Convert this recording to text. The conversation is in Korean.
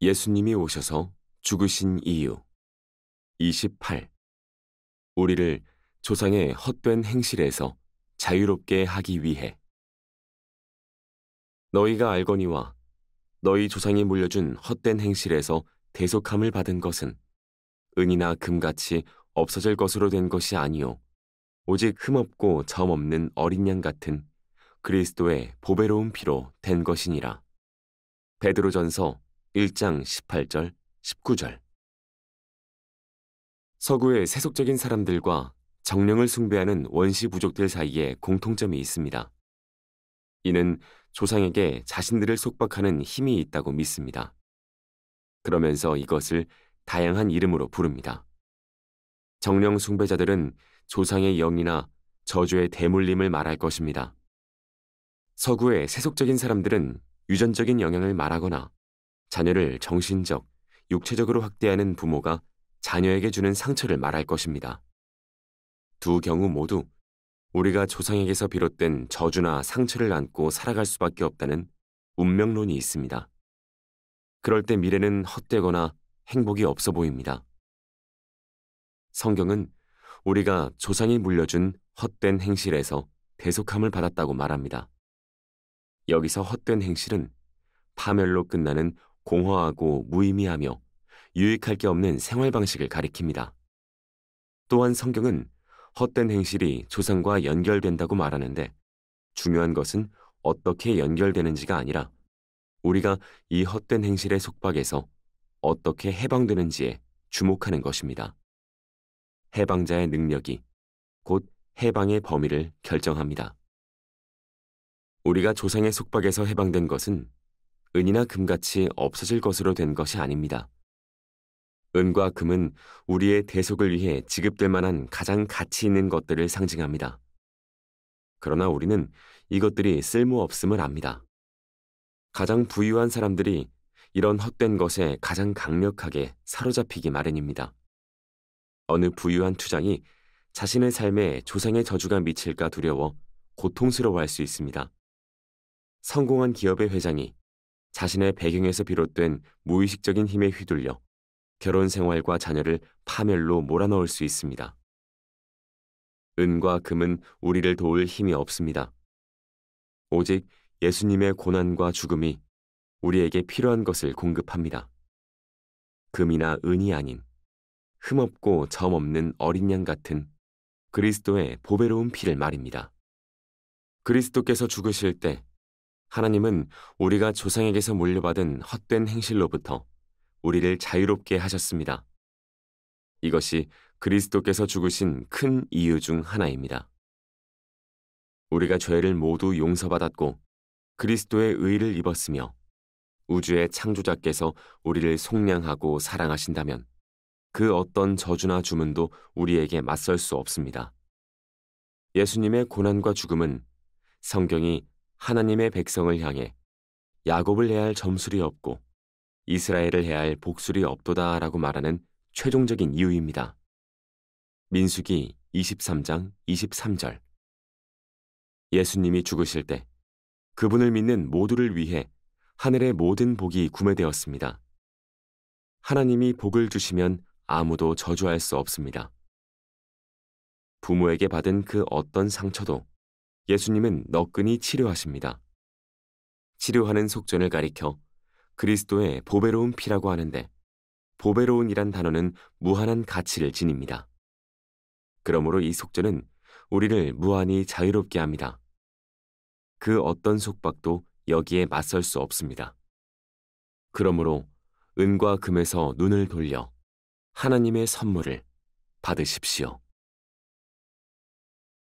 예수님이 오셔서 죽으신 이유 28. 우리를 조상의 헛된 행실에서 자유롭게 하기 위해. 너희가 알거니와 너희 조상이 물려준 헛된 행실에서 대속함을 받은 것은 은이나 금같이 없어질 것으로 된 것이 아니요 오직 흠없고 점 없는 어린 양 같은 그리스도의 보배로운 피로 된 것이니라. 베드로전서 1장 18절, 19절. 서구의 세속적인 사람들과 정령을 숭배하는 원시 부족들 사이에 공통점이 있습니다. 이는 조상에게 자신들을 속박하는 힘이 있다고 믿습니다. 그러면서 이것을 다양한 이름으로 부릅니다. 정령 숭배자들은 조상의 영이나 저주의 대물림을 말할 것입니다. 서구의 세속적인 사람들은 유전적인 영향을 말하거나 자녀를 정신적, 육체적으로 학대하는 부모가 자녀에게 주는 상처를 말할 것입니다. 두 경우 모두 우리가 조상에게서 비롯된 저주나 상처를 안고 살아갈 수밖에 없다는 운명론이 있습니다. 그럴 때 미래는 헛되거나 행복이 없어 보입니다. 성경은 우리가 조상이 물려준 헛된 행실에서 대속함을 받았다고 말합니다. 여기서 헛된 행실은 파멸로 끝나는 공허하고 무의미하며 유익할 게 없는 생활 방식을 가리킵니다. 또한 성경은 헛된 행실이 조상과 연결된다고 말하는데 중요한 것은 어떻게 연결되는지가 아니라 우리가 이 헛된 행실의 속박에서 어떻게 해방되는지에 주목하는 것입니다. 해방자의 능력이 곧 해방의 범위를 결정합니다. 우리가 조상의 속박에서 해방된 것은 은이나 금같이 없어질 것으로 된 것이 아닙니다. 은과 금은 우리의 대속을 위해 지급될 만한 가장 가치 있는 것들을 상징합니다. 그러나 우리는 이것들이 쓸모없음을 압니다. 가장 부유한 사람들이 이런 헛된 것에 가장 강력하게 사로잡히기 마련입니다. 어느 부유한 투장이 자신의 삶에 조상의 저주가 미칠까 두려워 고통스러워할 수 있습니다. 성공한 기업의 회장이 자신의 배경에서 비롯된 무의식적인 힘에 휘둘려 결혼 생활과 자녀를 파멸로 몰아넣을 수 있습니다. 은과 금은 우리를 도울 힘이 없습니다. 오직 예수님의 고난과 죽음이 우리에게 필요한 것을 공급합니다. 금이나 은이 아닌 흠없고 점 없는 어린 양 같은 그리스도의 보배로운 피를 말입니다. 그리스도께서 죽으실 때 하나님은 우리가 조상에게서 물려받은 헛된 행실로부터 우리를 자유롭게 하셨습니다. 이것이 그리스도께서 죽으신 큰 이유 중 하나입니다. 우리가 죄를 모두 용서받았고 그리스도의 의를 입었으며 우주의 창조자께서 우리를 속량하고 사랑하신다면 그 어떤 저주나 주문도 우리에게 맞설 수 없습니다. 예수님의 고난과 죽음은 성경이 하나님의 백성을 향해 야곱을 해야 할 점술이 없고 이스라엘을 해야 할 복술이 없도다 라고 말하는 최종적인 이유입니다. 민수기 23장 23절. 예수님이 죽으실 때 그분을 믿는 모두를 위해 하늘의 모든 복이 구매되었습니다. 하나님이 복을 주시면 아무도 저주할 수 없습니다. 부모에게 받은 그 어떤 상처도 예수님은 너끈히 치료하십니다. 치료하는 속전을 가리켜 그리스도의 보배로운 피라고 하는데 보배로운이란 단어는 무한한 가치를 지닙니다. 그러므로 이 속전은 우리를 무한히 자유롭게 합니다. 그 어떤 속박도 여기에 맞설 수 없습니다. 그러므로 은과 금에서 눈을 돌려 하나님의 선물을 받으십시오.